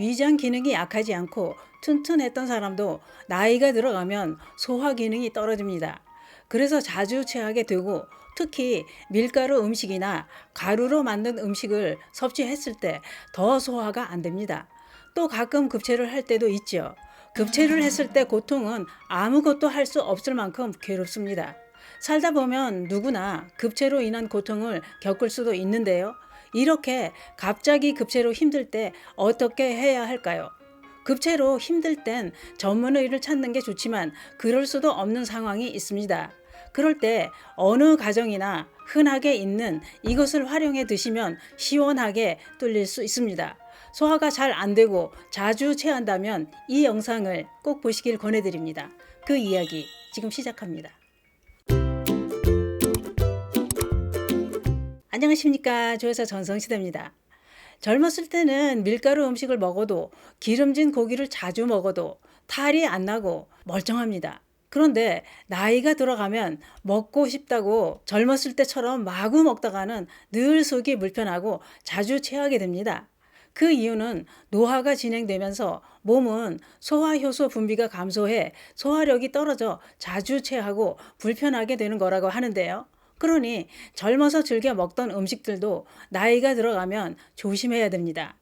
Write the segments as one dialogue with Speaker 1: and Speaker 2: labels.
Speaker 1: 위장 기능이 약하지 않고 튼튼했던 사람도 나이가 들어가면 소화 기능이 떨어집니다. 그래서 자주 체하게 되고 특히 밀가루 음식이나 가루로 만든 음식을 섭취했을 때 더 소화가 안 됩니다. 또 가끔 급체를 할 때도 있죠. 급체를 했을 때 고통은 아무것도 할 수 없을 만큼 괴롭습니다. 살다 보면 누구나 급체로 인한 고통을 겪을 수도 있는데요. 이렇게 갑자기 급체로 힘들 때 어떻게 해야 할까요? 급체로 힘들 땐 전문 의를 찾는 게 좋지만 그럴 수도 없는 상황이 있습니다. 그럴 때 어느 가정이나 흔하게 있는 이것을 활용해 드시면 시원하게 뚫릴 수 있습니다. 소화가 잘 안 되고 자주 체한다면 이 영상을 꼭 보시길 권해드립니다. 그 이야기 지금 시작합니다. 안녕하십니까, 조여사 전성시대입니다. 젊었을 때는 밀가루 음식을 먹어도 기름진 고기를 자주 먹어도 탈이 안 나고 멀쩡합니다. 그런데 나이가 들어가면 먹고 싶다고 젊었을 때처럼 마구 먹다가는 늘 속이 불편하고 자주 체하게 됩니다. 그 이유는 노화가 진행되면서 몸은 소화효소 분비가 감소해 소화력이 떨어져 자주 체하고 불편하게 되는 거라고 하는데요. 그러니 젊어서 즐겨 먹던 음식들도 나이가 들어가면 조심해야 됩니다.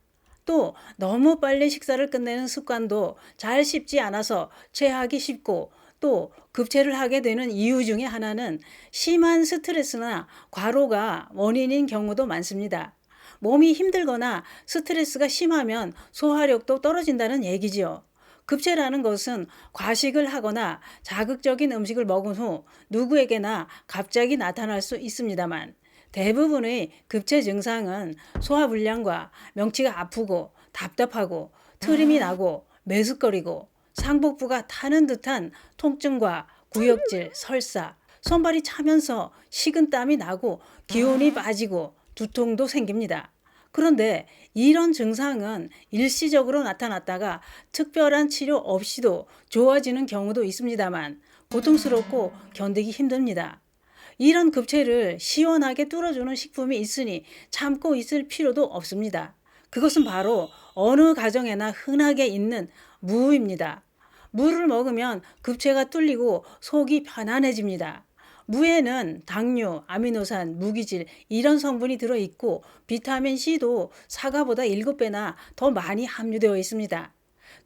Speaker 1: 또 너무 빨리 식사를 끝내는 습관도 잘 씹지 않아서 체하기 쉽고 또 급체를 하게 되는 이유 중에 하나는 심한 스트레스나 과로가 원인인 경우도 많습니다. 몸이 힘들거나 스트레스가 심하면 소화력도 떨어진다는 얘기지요. 급체라는 것은 과식을 하거나 자극적인 음식을 먹은 후 누구에게나 갑자기 나타날 수 있습니다만 대부분의 급체 증상은 소화불량과 명치가 아프고 답답하고 트림이 나고 메스꺼리고 상복부가 타는 듯한 통증과 구역질, 설사, 손발이 차면서 식은땀이 나고 기운이 빠지고 두통도 생깁니다. 그런데 이런 증상은 일시적으로 나타났다가 특별한 치료 없이도 좋아지는 경우도 있습니다만 고통스럽고 견디기 힘듭니다. 이런 급체를 시원하게 뚫어주는 식품이 있으니 참고 있을 필요도 없습니다. 그것은 바로 어느 가정에나 흔하게 있는 무입니다. 무를 먹으면 급체가 뚫리고 속이 편안해집니다. 무에는 당류, 아미노산, 무기질 이런 성분이 들어있고 비타민C도 사과보다 7배나 더 많이 함유되어 있습니다.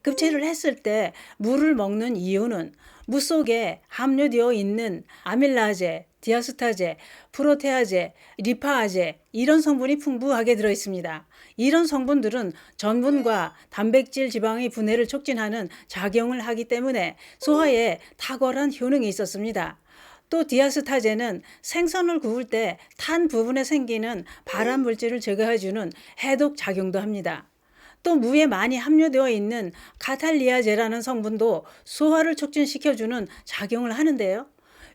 Speaker 1: 급체를 했을 때 무를 먹는 이유는 무 속에 함유되어 있는 아밀라제, 디아스타제, 프로테아제, 리파아제 이런 성분이 풍부하게 들어있습니다. 이런 성분들은 전분과 단백질 지방의 분해를 촉진하는 작용을 하기 때문에 소화에 탁월한 효능이 있었습니다. 또 디아스타제는 생선을 구울 때 탄 부분에 생기는 발암 물질을 제거해주는 해독 작용도 합니다. 또 무에 많이 함유되어 있는 카탈리아제라는 성분도 소화를 촉진시켜주는 작용을 하는데요.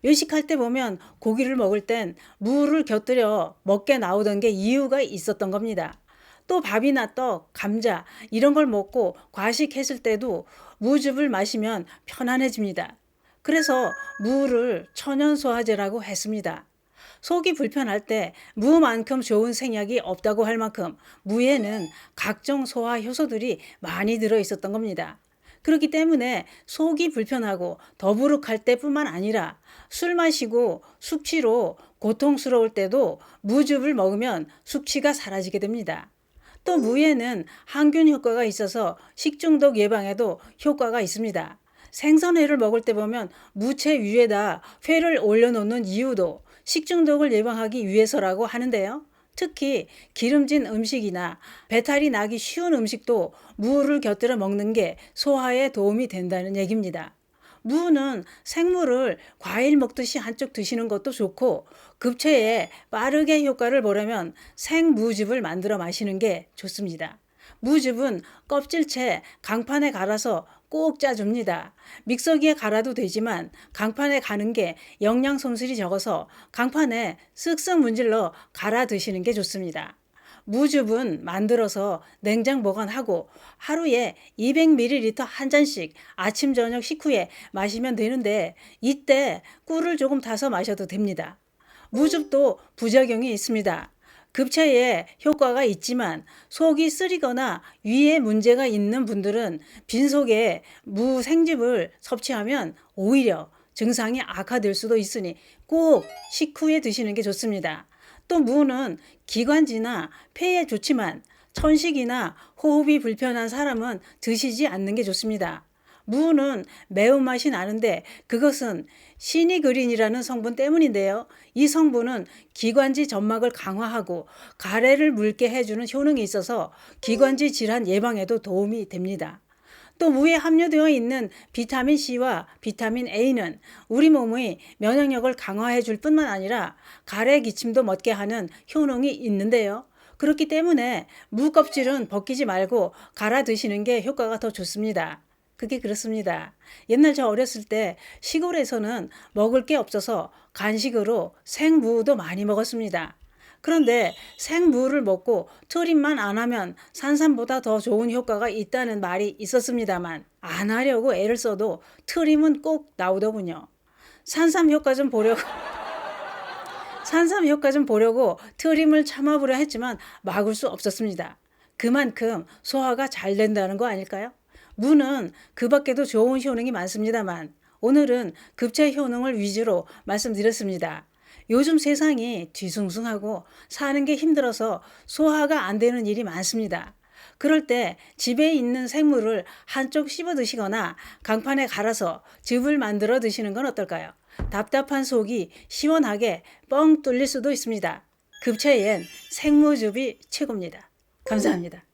Speaker 1: 외식할 때 보면 고기를 먹을 땐 무를 곁들여 먹게 나오던 게 이유가 있었던 겁니다. 또 밥이나 떡, 감자 이런 걸 먹고 과식했을 때도 무즙을 마시면 편안해집니다. 그래서 무를 천연소화제라고 했습니다. 속이 불편할 때 무만큼 좋은 생약이 없다고 할 만큼 무에는 각종 소화 효소들이 많이 들어 있었던 겁니다. 그렇기 때문에 속이 불편하고 더부룩할 때뿐만 아니라 술 마시고 숙취로 고통스러울 때도 무즙을 먹으면 숙취가 사라지게 됩니다. 또 무에는 항균 효과가 있어서 식중독 예방에도 효과가 있습니다. 생선회를 먹을 때 보면 무채 위에다 회를 올려놓는 이유도 식중독을 예방하기 위해서라고 하는데요. 특히 기름진 음식이나 배탈이 나기 쉬운 음식도 무를 곁들여 먹는 게 소화에 도움이 된다는 얘기입니다. 무는 생무를 과일 먹듯이 한쪽 드시는 것도 좋고 급체에 빠르게 효과를 보려면 생무즙을 만들어 마시는 게 좋습니다. 무즙은 껍질채 강판에 갈아서 꼭 짜줍니다. 믹서기에 갈아도 되지만 강판에 가는 게 영양 손실이 적어서 강판에 쓱쓱 문질러 갈아 드시는 게 좋습니다. 무즙은 만들어서 냉장 보관하고 하루에 200ml 한 잔씩 아침 저녁 식후에 마시면 되는데 이때 꿀을 조금 타서 마셔도 됩니다. 무즙도 부작용이 있습니다. 급체에 효과가 있지만 속이 쓰리거나 위에 문제가 있는 분들은 빈속에 무 생즙을 섭취하면 오히려 증상이 악화될 수도 있으니 꼭 식후에 드시는 게 좋습니다. 또 무는 기관지나 폐에 좋지만 천식이나 호흡이 불편한 사람은 드시지 않는 게 좋습니다. 무는 매운맛이 나는데 그것은 시니그린이라는 성분 때문인데요. 이 성분은 기관지 점막을 강화하고 가래를 묽게 해주는 효능이 있어서 기관지 질환 예방에도 도움이 됩니다. 또 무에 함유되어 있는 비타민 C와 비타민 A는 우리 몸의 면역력을 강화해 줄 뿐만 아니라 가래 기침도 멎게 하는 효능이 있는데요. 그렇기 때문에 무 껍질은 벗기지 말고 갈아 드시는 게 효과가 더 좋습니다. 그게 그렇습니다. 옛날 저 어렸을 때 시골에서는 먹을 게 없어서 간식으로 생무도 많이 먹었습니다. 그런데 생무를 먹고 트림만 안 하면 산삼보다 더 좋은 효과가 있다는 말이 있었습니다만 안 하려고 애를 써도 트림은 꼭 나오더군요. 산삼 효과 좀 보려고 산삼 효과 좀 보려고 트림을 참아보려 했지만 막을 수 없었습니다. 그만큼 소화가 잘 된다는 거 아닐까요? 무는 그 밖에도 좋은 효능이 많습니다만 오늘은 급체 효능을 위주로 말씀드렸습니다. 요즘 세상이 뒤숭숭하고 사는 게 힘들어서 소화가 안 되는 일이 많습니다. 그럴 때 집에 있는 생물을 한쪽 씹어 드시거나 강판에 갈아서 즙을 만들어 드시는 건 어떨까요? 답답한 속이 시원하게 뻥 뚫릴 수도 있습니다. 급체엔 생무즙이 최고입니다. 감사합니다.